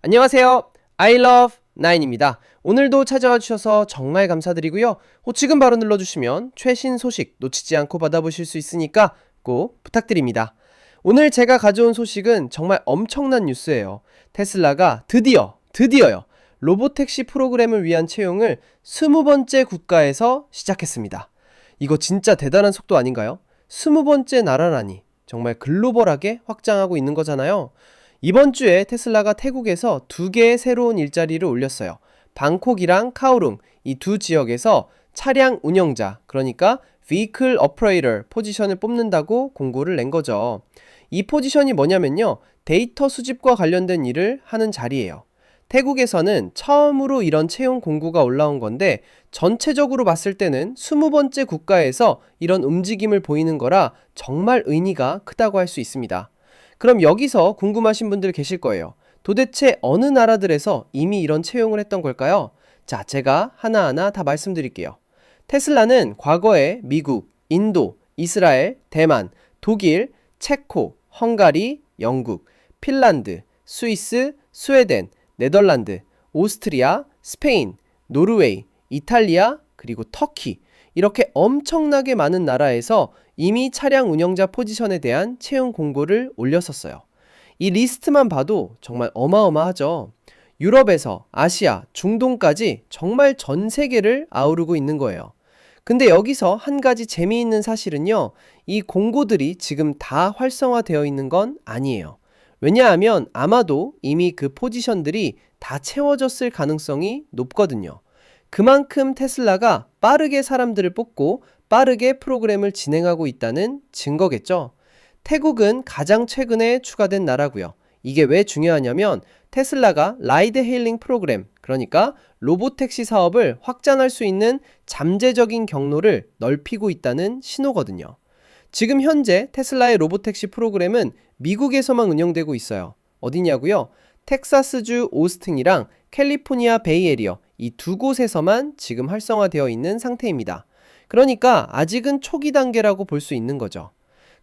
안녕하세요. I love 9입니다. 오늘도 찾아와 주셔서 정말 감사드리고요. 지금 바로 눌러주시면 최신 소식 놓치지 않고 받아보실 수 있으니까 꼭 부탁드립니다. 오늘 제가 가져온 소식은 정말 엄청난 뉴스예요. 테슬라가 드디어요. 로보택시 프로그램을 위한 채용을 20번째 국가에서 시작했습니다. 이거 진짜 대단한 속도 아닌가요? 20번째 나라라니 정말 글로벌하게 확장하고 있는 거잖아요. 이번 주에 테슬라가 태국에서 2개의 새로운 일자리를 올렸어요. 방콕이랑 카오룽 이 두 지역에서 차량 운영자, 그러니까 Vehicle Operator 포지션을 뽑는다고 공고를 낸 거죠. 이 포지션이 뭐냐면요, 데이터 수집과 관련된 일을 하는 자리예요. 태국에서는 처음으로 이런 채용 공고가 올라온 건데 전체적으로 봤을 때는 20번째 국가에서 이런 움직임을 보이는 거라 정말 의미가 크다고 할 수 있습니다. 그럼 여기서 궁금하신 분들 계실 거예요. 도대체 어느 나라들에서 이미 이런 채용을 했던 걸까요? 자, 제가 하나하나 다 말씀드릴게요. 테슬라는 과거에 미국, 인도, 이스라엘, 대만, 독일, 체코, 헝가리, 영국, 핀란드, 스위스, 스웨덴, 네덜란드, 오스트리아, 스페인, 노르웨이, 이탈리아, 그리고 터키, 이렇게 엄청나게 많은 나라에서 이미 차량 운영자 포지션에 대한 채용 공고를 올렸었어요. 이 리스트만 봐도 정말 어마어마하죠. 유럽에서 아시아, 중동까지 정말 전 세계를 아우르고 있는 거예요. 근데 여기서 한 가지 재미있는 사실은요, 이 공고들이 지금 다 활성화되어 있는 건 아니에요. 왜냐하면 아마도 이미 그 포지션들이 다 채워졌을 가능성이 높거든요. 그만큼 테슬라가 빠르게 사람들을 뽑고 빠르게 프로그램을 진행하고 있다는 증거겠죠. 태국은 가장 최근에 추가된 나라고요. 이게 왜 중요하냐면 테슬라가 라이드 헤일링 프로그램, 그러니까 로보택시 사업을 확장할 수 있는 잠재적인 경로를 넓히고 있다는 신호거든요. 지금 현재 테슬라의 로보택시 프로그램은 미국에서만 운영되고 있어요. 어디냐고요? 텍사스주 오스틴이랑 캘리포니아 베이에리어 이 두 곳에서만 지금 활성화되어 있는 상태입니다. 그러니까 아직은 초기 단계라고 볼 수 있는 거죠.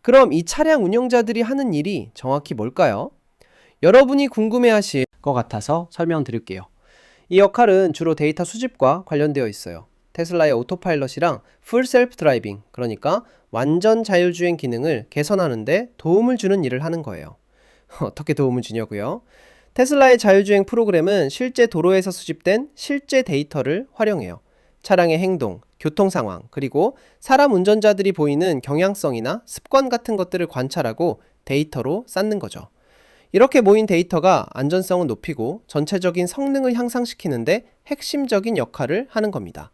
그럼 이 차량 운영자들이 하는 일이 정확히 뭘까요? 여러분이 궁금해하실 것 같아서 설명드릴게요. 이 역할은 주로 데이터 수집과 관련되어 있어요. 테슬라의 오토파일럿이랑 풀 셀프 드라이빙, 그러니까 완전 자율주행 기능을 개선하는데 도움을 주는 일을 하는 거예요. 어떻게 도움을 주냐고요? 테슬라의 자율주행 프로그램은 실제 도로에서 수집된 실제 데이터를 활용해요. 차량의 행동, 교통 상황, 그리고 사람 운전자들이 보이는 경향성이나 습관 같은 것들을 관찰하고 데이터로 쌓는 거죠. 이렇게 모인 데이터가 안전성을 높이고 전체적인 성능을 향상시키는데 핵심적인 역할을 하는 겁니다.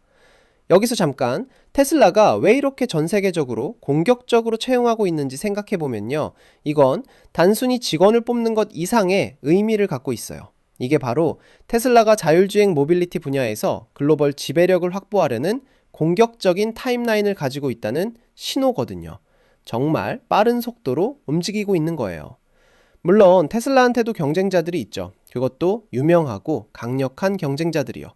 여기서 잠깐 테슬라가 왜 이렇게 전 세계적으로 공격적으로 채용하고 있는지 생각해보면요, 이건 단순히 직원을 뽑는 것 이상의 의미를 갖고 있어요. 이게 바로 테슬라가 자율주행 모빌리티 분야에서 글로벌 지배력을 확보하려는 공격적인 타임라인을 가지고 있다는 신호거든요. 정말 빠른 속도로 움직이고 있는 거예요. 물론 테슬라한테도 경쟁자들이 있죠. 그것도 유명하고 강력한 경쟁자들이요.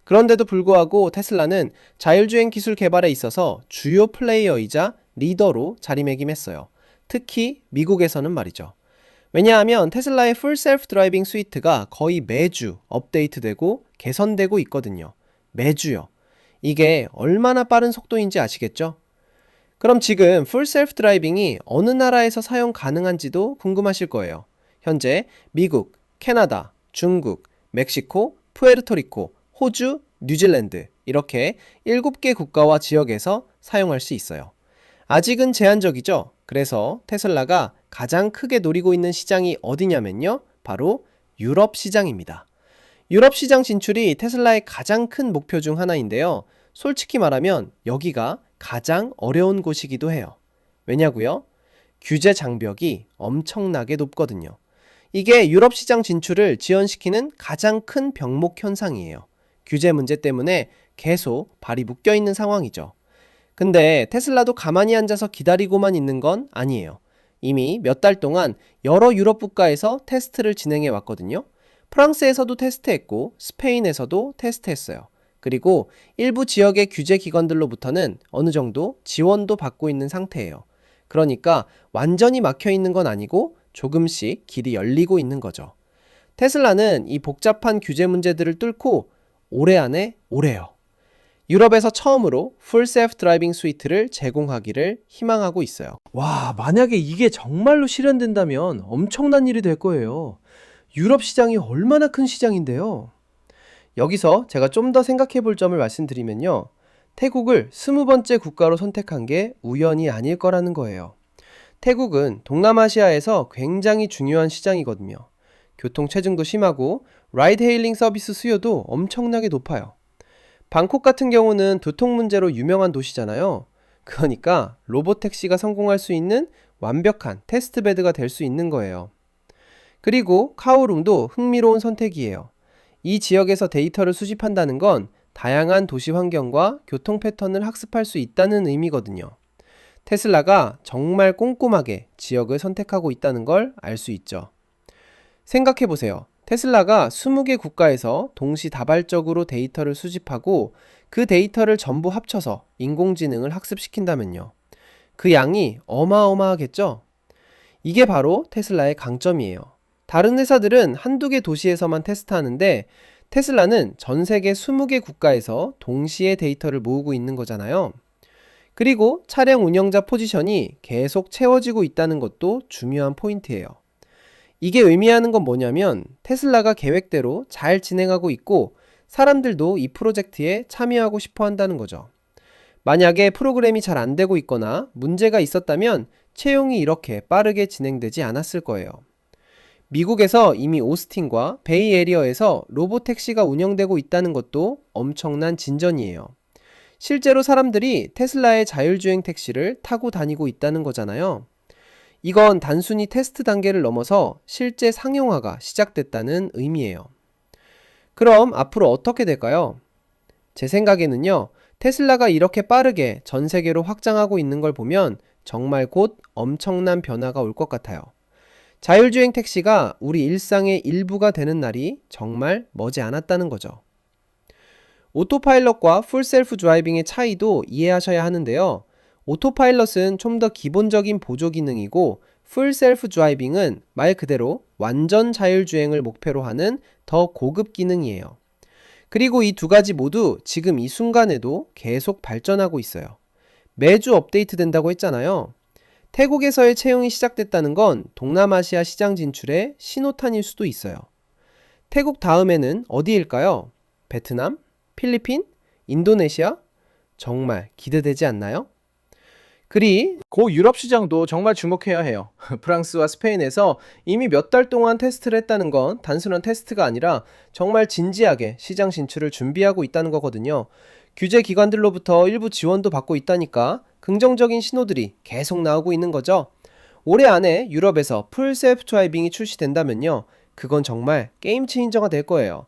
그런데도 불구하고 테슬라는 자율주행 기술 개발에 있어서 주요 플레이어이자 리더로 자리매김했어요. 특히 미국에서는 말이죠. 왜냐하면 테슬라의 풀 셀프 드라이빙 스위트가 거의 매주 업데이트되고 개선되고 있거든요. 매주요. 이게 얼마나 빠른 속도인지 아시겠죠? 그럼 지금 풀 셀프 드라이빙이 어느 나라에서 사용 가능한지도 궁금하실 거예요. 현재 미국, 캐나다, 중국, 멕시코, 푸에르토리코, 호주, 뉴질랜드 이렇게 7개 국가와 지역에서 사용할 수 있어요. 아직은 제한적이죠. 그래서 테슬라가 가장 크게 노리고 있는 시장이 어디냐면요, 바로 유럽 시장입니다. 유럽 시장 진출이 테슬라의 가장 큰 목표 중 하나인데요. 솔직히 말하면 여기가 가장 어려운 곳이기도 해요. 왜냐고요? 규제 장벽이 엄청나게 높거든요. 이게 유럽 시장 진출을 지연시키는 가장 큰 병목 현상이에요. 규제 문제 때문에 계속 발이 묶여있는 상황이죠. 근데 테슬라도 가만히 앉아서 기다리고만 있는 건 아니에요. 이미 몇 달 동안 여러 유럽 국가에서 테스트를 진행해 왔거든요. 프랑스에서도 테스트했고 스페인에서도 테스트했어요. 그리고 일부 지역의 규제 기관들로부터는 어느 정도 지원도 받고 있는 상태예요. 그러니까 완전히 막혀 있는 건 아니고 조금씩 길이 열리고 있는 거죠. 테슬라는 이 복잡한 규제 문제들을 뚫고 올해 안에 오래요. 유럽에서 처음으로 풀 셀프 드라이빙 스위트를 제공하기를 희망하고 있어요. 와, 만약에 이게 정말로 실현된다면 엄청난 일이 될 거예요. 유럽 시장이 얼마나 큰 시장인데요. 여기서 제가 좀 더 생각해 볼 점을 말씀드리면요. 태국을 20번째 국가로 선택한 게 우연이 아닐 거라는 거예요. 태국은 동남아시아에서 굉장히 중요한 시장이거든요. 교통 체증도 심하고 라이드 헤일링 서비스 수요도 엄청나게 높아요. 방콕 같은 경우는 교통 문제로 유명한 도시잖아요. 그러니까 로봇 택시가 성공할 수 있는 완벽한 테스트 베드가 될 수 있는 거예요. 그리고 카오룽도 흥미로운 선택이에요. 이 지역에서 데이터를 수집한다는 건 다양한 도시 환경과 교통 패턴을 학습할 수 있다는 의미거든요. 테슬라가 정말 꼼꼼하게 지역을 선택하고 있다는 걸 알 수 있죠. 생각해보세요. 테슬라가 20개 국가에서 동시다발적으로 데이터를 수집하고 그 데이터를 전부 합쳐서 인공지능을 학습시킨다면요. 그 양이 어마어마하겠죠? 이게 바로 테슬라의 강점이에요. 다른 회사들은 한두 개 도시에서만 테스트하는데 테슬라는 전 세계 20개 국가에서 동시에 데이터를 모으고 있는 거잖아요. 그리고 차량 운영자 포지션이 계속 채워지고 있다는 것도 중요한 포인트예요. 이게 의미하는 건 뭐냐면 테슬라가 계획대로 잘 진행하고 있고 사람들도 이 프로젝트에 참여하고 싶어 한다는 거죠. 만약에 프로그램이 잘 안 되고 있거나 문제가 있었다면 채용이 이렇게 빠르게 진행되지 않았을 거예요. 미국에서 이미 오스틴과 베이에리어에서 로보택시가 운영되고 있다는 것도 엄청난 진전이에요. 실제로 사람들이 테슬라의 자율주행 택시를 타고 다니고 있다는 거잖아요. 이건 단순히 테스트 단계를 넘어서 실제 상용화가 시작됐다는 의미예요. 그럼 앞으로 어떻게 될까요? 제 생각에는요, 테슬라가 이렇게 빠르게 전 세계로 확장하고 있는 걸 보면 정말 곧 엄청난 변화가 올 것 같아요. 자율주행 택시가 우리 일상의 일부가 되는 날이 정말 머지 않았다는 거죠. 오토파일럿과 풀셀프 드라이빙의 차이도 이해하셔야 하는데요. 오토파일럿은 좀 더 기본적인 보조 기능이고 풀셀프 드라이빙은 말 그대로 완전 자율주행을 목표로 하는 더 고급 기능이에요. 그리고 이 두 가지 모두 지금 이 순간에도 계속 발전하고 있어요. 매주 업데이트 된다고 했잖아요. 태국에서의 채용이 시작됐다는 건 동남아시아 시장 진출의 신호탄일 수도 있어요. 태국 다음에는 어디일까요? 베트남? 필리핀? 인도네시아? 정말 기대되지 않나요? 그리고 유럽 시장도 정말 주목해야 해요. 프랑스와 스페인에서 이미 몇 달 동안 테스트를 했다는 건 단순한 테스트가 아니라 정말 진지하게 시장 진출을 준비하고 있다는 거거든요. 규제 기관들로부터 일부 지원도 받고 있다니까 긍정적인 신호들이 계속 나오고 있는 거죠. 올해 안에 유럽에서 풀 셀프 드라이빙이 출시된다면요. 그건 정말 게임 체인저가 될 거예요.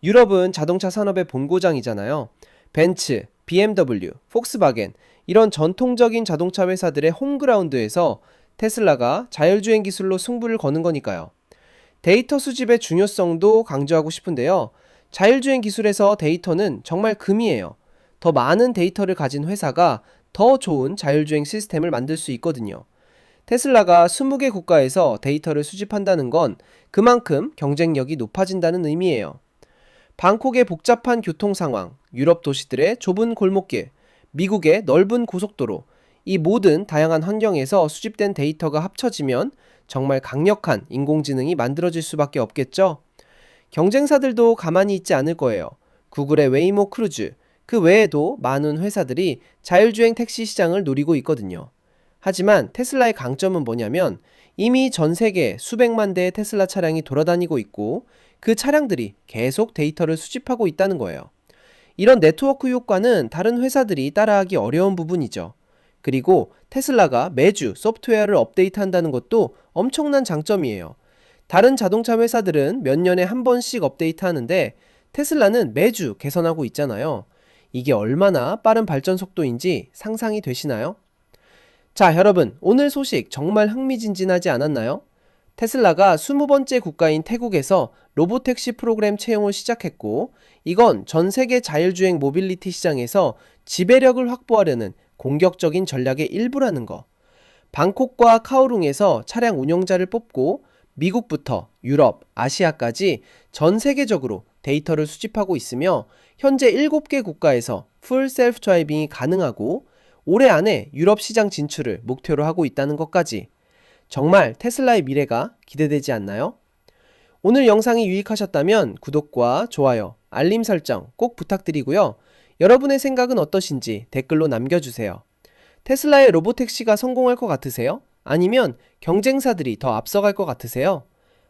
유럽은 자동차 산업의 본고장이잖아요. 벤츠, BMW, 폭스바겐 이런 전통적인 자동차 회사들의 홈그라운드에서 테슬라가 자율주행 기술로 승부를 거는 거니까요. 데이터 수집의 중요성도 강조하고 싶은데요. 자율주행 기술에서 데이터는 정말 금이에요. 더 많은 데이터를 가진 회사가 더 좋은 자율주행 시스템을 만들 수 있거든요. 테슬라가 20개 국가에서 데이터를 수집한다는 건 그만큼 경쟁력이 높아진다는 의미예요. 방콕의 복잡한 교통 상황, 유럽 도시들의 좁은 골목길, 미국의 넓은 고속도로, 이 모든 다양한 환경에서 수집된 데이터가 합쳐지면 정말 강력한 인공지능이 만들어질 수밖에 없겠죠? 경쟁사들도 가만히 있지 않을 거예요. 구글의 웨이모 크루즈, 그 외에도 많은 회사들이 자율주행 택시 시장을 노리고 있거든요. 하지만 테슬라의 강점은 뭐냐면 이미 전 세계 수백만 대의 테슬라 차량이 돌아다니고 있고 그 차량들이 계속 데이터를 수집하고 있다는 거예요. 이런 네트워크 효과는 다른 회사들이 따라하기 어려운 부분이죠. 그리고 테슬라가 매주 소프트웨어를 업데이트한다는 것도 엄청난 장점이에요. 다른 자동차 회사들은 몇 년에 한 번씩 업데이트하는데 테슬라는 매주 개선하고 있잖아요. 이게 얼마나 빠른 발전 속도인지 상상이 되시나요? 자, 여러분, 오늘 소식 정말 흥미진진하지 않았나요? 테슬라가 20번째 국가인 태국에서 로보택시 프로그램 채용을 시작했고 이건 전 세계 자율주행 모빌리티 시장에서 지배력을 확보하려는 공격적인 전략의 일부라는 거. 방콕과 카오룽에서 차량 운영자를 뽑고 미국부터 유럽, 아시아까지 전 세계적으로 데이터를 수집하고 있으며 현재 7개 국가에서 풀 셀프 드라이빙이 가능하고 올해 안에 유럽 시장 진출을 목표로 하고 있다는 것까지 정말 테슬라의 미래가 기대되지 않나요? 오늘 영상이 유익하셨다면 구독과 좋아요, 알림 설정 꼭 부탁드리고요. 여러분의 생각은 어떠신지 댓글로 남겨주세요. 테슬라의 로보택시가 성공할 것 같으세요? 아니면 경쟁사들이 더 앞서갈 것 같으세요?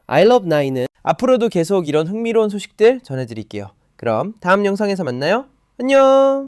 I love 9은 앞으로도 계속 이런 흥미로운 소식들 전해드릴게요. 그럼 다음 영상에서 만나요. 안녕!